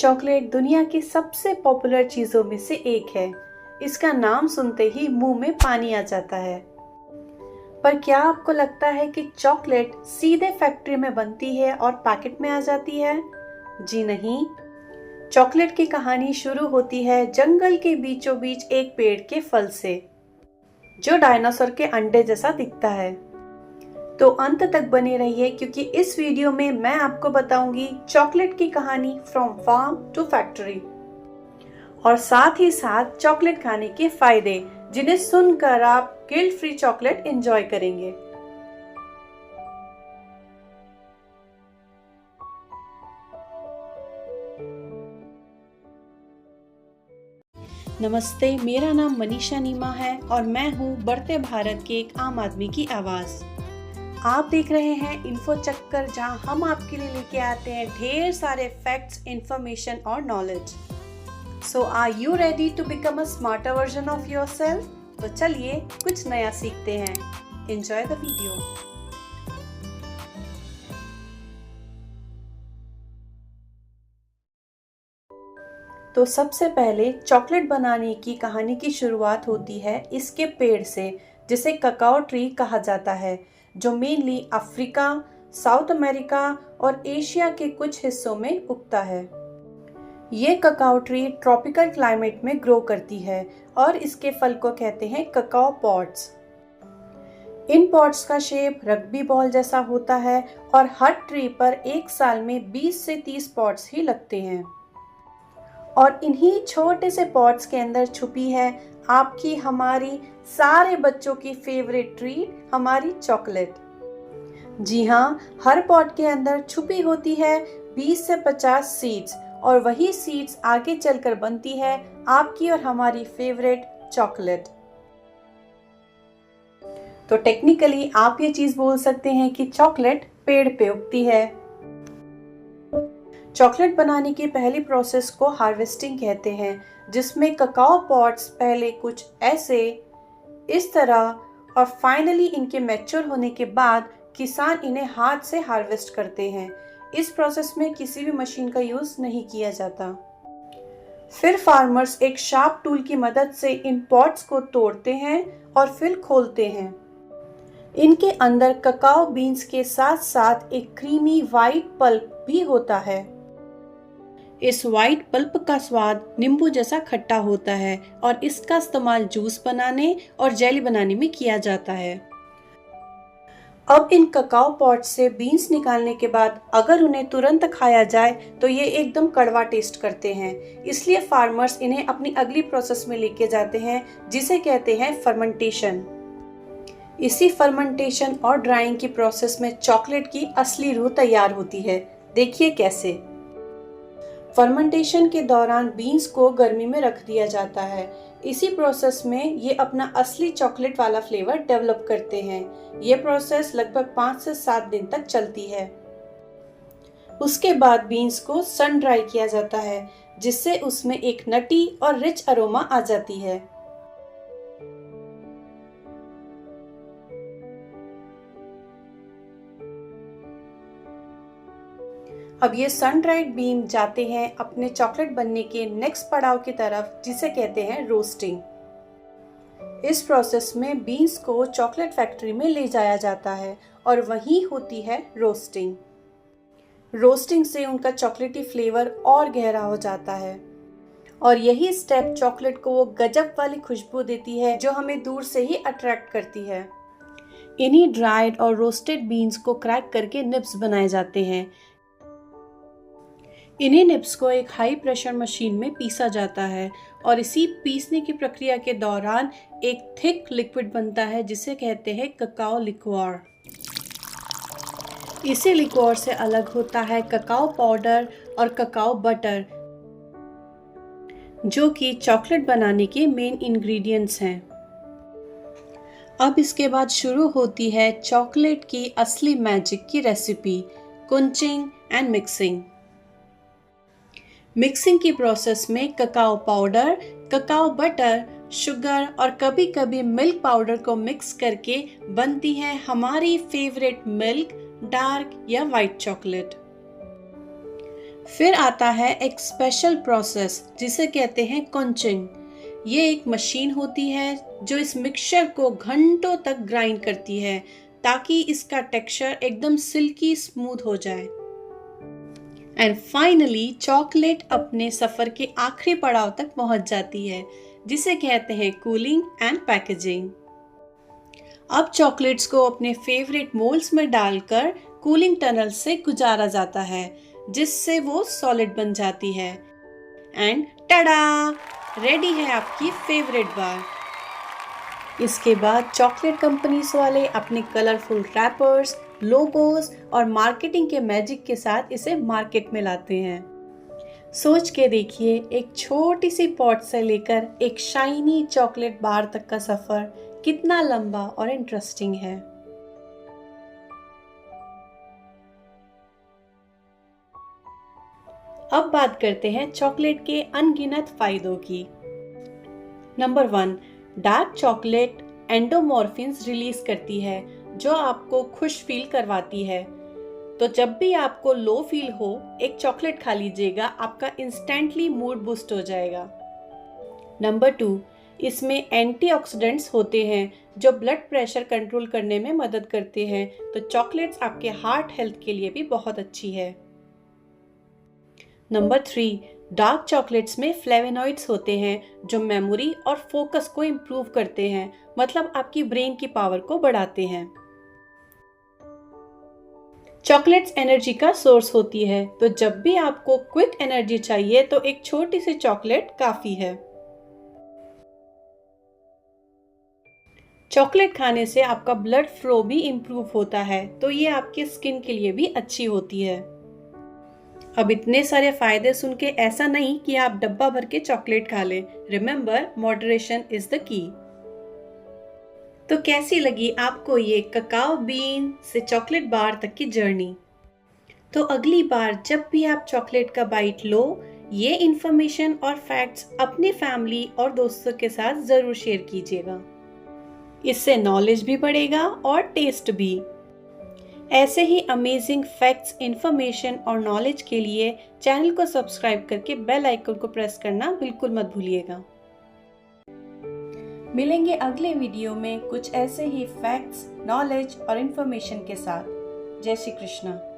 Chocolate दुनिया की सबसे पॉपुलर चीज़ों में से एक है। इसका नाम सुनते ही मुंह में पानी आ जाता है। पर क्या आपको लगता है कि चॉकलेट सीधे फैक्ट्री में बनती है और पैकेट में आ जाती है? जी नहीं। चॉकलेट की कहानी शुरू होती है जंगल के बीचों बीच एक पेड़ के फल से, जो डायनासोर के अंडे जैसा दिखता है। तो अंत तक बने रहिए, क्योंकि इस वीडियो में मैं आपको बताऊंगी चॉकलेट की कहानी फ्रॉम फार्म टू फैक्ट्री, और साथ ही साथ चॉकलेट खाने के फायदे, जिन्हें सुनकर आप गिल्ट फ्री चॉकलेट एंजॉय करेंगे। नमस्ते, मेरा नाम मनीषा नीमा है और मैं हूँ बढ़ते भारत के एक आम आदमी की आवाज़। आप देख रहे हैं इन्फो चक्कर, जहां हम आपके लिए लेके आते हैं ढेर सारे फैक्ट्स, इंफॉर्मेशन और knowledge. So are you ready to become a smarter version of yourself? तो चलिए कुछ नया सीखते हैं। Enjoy the video. तो सबसे पहले चॉकलेट बनाने की कहानी की शुरुआत होती है इसके पेड़ से, जिसे ककाओ ट्री कहा जाता है, जो मेनली अफ्रीका, साउथ अमेरिका और एशिया के कुछ हिस्सों में उगता है। ये ककाओ ट्री ट्रॉपिकल क्लाइमेट में ग्रो करती है और इसके फल को कहते हैं ककाओ पॉड्स। इन पॉड्स का शेप रग्बी बॉल जैसा होता है और हर ट्री पर एक साल में 20 से 30 पॉड्स ही लगते हैं। और इन्हीं छोटे से पॉट्स के अंदर छुपी है आपकी, हमारी सारे बच्चों की फेवरेट ट्रीट, हमारी चॉकलेट। जी हाँ, हर पॉट के अंदर छुपी होती है 20 से 50 सीड्स, और वही सीड्स आगे चलकर बनती है आपकी और हमारी फेवरेट चॉकलेट। तो टेक्निकली आप ये चीज बोल सकते हैं कि चॉकलेट पेड़ पे उगती है। चॉकलेट बनाने की पहली प्रोसेस को हार्वेस्टिंग कहते हैं, जिसमें ककाओ पॉड्स पहले कुछ ऐसे, इस तरह, और फाइनली इनके मैच्योर होने के बाद किसान इन्हें हाथ से हार्वेस्ट करते हैं। इस प्रोसेस में किसी भी मशीन का यूज नहीं किया जाता। फिर फार्मर्स एक शार्प टूल की मदद से इन पॉड्स को तोड़ते हैं और फिर खोलते हैं। इनके अंदर ककाओ बीन्स के साथ साथ एक क्रीमी वाइट पल्प भी होता है। इस वाइट पल्प का स्वाद नींबू जैसा खट्टा होता है और इसका इस्तेमाल जूस बनाने और जेली बनाने में किया जाता है। अब इन ककाओ पॉट से बीन्स निकालने के बाद अगर उन्हें तुरंत खाया जाए तो ये एकदम कड़वा टेस्ट करते हैं, इसलिए फार्मर्स इन्हें अपनी अगली प्रोसेस में लेके जाते हैं, जिसे कहते हैं फर्मेंटेशन। इसी फर्मेंटेशन और ड्राइंग की प्रोसेस में चॉकलेट की असली रूह तैयार होती है। देखिए कैसे। फर्मेंटेशन के दौरान बीन्स को गर्मी में रख दिया जाता है। इसी प्रोसेस में ये अपना असली चॉकलेट वाला फ्लेवर डेवलप करते हैं। ये प्रोसेस लगभग 5 से 7 दिन तक चलती है। उसके बाद बीन्स को सन ड्राई किया जाता है, जिससे उसमें एक नटी और रिच अरोमा आ जाती है। अब ये सन ड्राइड बीन जाते हैं अपने चॉकलेट बनने के नेक्स्ट पड़ाव की तरफ, जिसे कहते हैं रोस्टिंग। इस प्रोसेस में बीन्स को चॉकलेट फैक्ट्री में ले जाया जाता है और वहीं होती है रोस्टिंग। रोस्टिंग से उनका चॉकलेटी फ्लेवर और गहरा हो जाता है, और यही स्टेप चॉकलेट को वो गजब वाली खुशबू देती है जो हमें दूर से ही अट्रैक्ट करती है। इन्हीं ड्राइड और रोस्टेड बीन्स को क्रैक करके निब्स बनाए जाते हैं। इन्हीं निब्स को एक हाई प्रेशर मशीन में पीसा जाता है, और इसी पीसने की प्रक्रिया के दौरान एक थिक लिक्विड बनता है, जिसे कहते हैं ककाओ लिक्वार। इसी लिक्वार से अलग होता है ककाओ पाउडर और ककाओ बटर, जो कि चॉकलेट बनाने के मेन इंग्रेडिएंट्स हैं। अब इसके बाद शुरू होती है चॉकलेट की असली मैजिक की रेसिपी, कुंचिंग एंड मिक्सिंग। मिक्सिंग की प्रोसेस में cacao powder, cacao butter, sugar और कभी कभी मिल्क पाउडर को मिक्स करके बनती है हमारी फेवरेट मिल्क, डार्क या वाइट चॉकलेट। फिर आता है एक स्पेशल प्रोसेस जिसे कहते हैं क्रंचिंग। ये एक मशीन होती है जो इस मिक्सचर को घंटों तक ग्राइंड करती है ताकि इसका टेक्सचर एकदम सिल्की स्मूथ हो जाए। एंड फाइनली चॉकलेट अपने सफर के आखिरी पड़ाव तक पहुंच जाती है जिसे कहते हैं कूलिंग एंड पैकेजिंग। अब चॉकलेट्स को अपने फेवरेट मोल्ड्स में डालकर कूलिंग टनल से गुजारा जाता है जिससे वो सॉलिड बन जाती है। एंड टडा, रेडी है आपकी फेवरेट बार। इसके बाद चॉकलेट कंपनीज वाले अपने कलरफुल रैपर्स, लोगोस और मार्केटिंग के मैजिक के साथ इसे मार्केट में लाते हैं। सोच के देखिए, एक छोटी सी पॉट से लेकर एक शाइनी चॉकलेट बार तक का सफर कितना लंबा और इंटरेस्टिंग है। अब बात करते हैं चॉकलेट के अनगिनत फायदों की। नंबर 1, डार्क चॉकलेट एंडोमॉर्फिन्स रिलीज करती है जो आपको खुश फील करवाती है। तो जब भी आपको लो फील हो, एक चॉकलेट खा लीजिएगा, आपका इंस्टेंटली मूड बूस्ट हो जाएगा। नंबर 2, इसमें एंटीऑक्सीडेंट्स होते हैं जो ब्लड प्रेशर कंट्रोल करने में मदद करते हैं, तो चॉकलेट्स आपके हार्ट हेल्थ के लिए भी बहुत अच्छी है। नंबर 3, डार्क चॉकलेट्स में फ्लेवोनॉइड्स होते हैं जो मेमोरी और फोकस को इम्प्रूव करते हैं, मतलब आपकी ब्रेन की पावर को बढ़ाते हैं। चॉकलेट्स एनर्जी का सोर्स होती है, तो जब भी आपको क्विक एनर्जी चाहिए तो एक छोटी सी चॉकलेट काफी है। चॉकलेट खाने से आपका ब्लड फ्लो भी इम्प्रूव होता है, तो ये आपके स्किन के लिए भी अच्छी होती है। अब इतने सारे फायदे सुन के ऐसा नहीं कि आप डब्बा भर के चॉकलेट खा लें। Remember, moderation is the key. तो कैसी लगी आपको ये ककाओ बीन से चॉकलेट बार तक की जर्नी? तो अगली बार जब भी आप चॉकलेट का बाइट लो, ये इन्फॉर्मेशन और फैक्ट्स अपनी फैमिली और दोस्तों के साथ जरूर शेयर कीजिएगा। इससे नॉलेज भी बढ़ेगा और टेस्ट भी। ऐसे ही अमेजिंग फैक्ट्स, इंफॉर्मेशन और नॉलेज के लिए चैनल को सब्सक्राइब करके बेल आइकन को प्रेस करना बिल्कुल मत भूलिएगा। मिलेंगे अगले वीडियो में कुछ ऐसे ही फैक्ट्स, नॉलेज और इंफॉर्मेशन के साथ। जय श्री कृष्णा।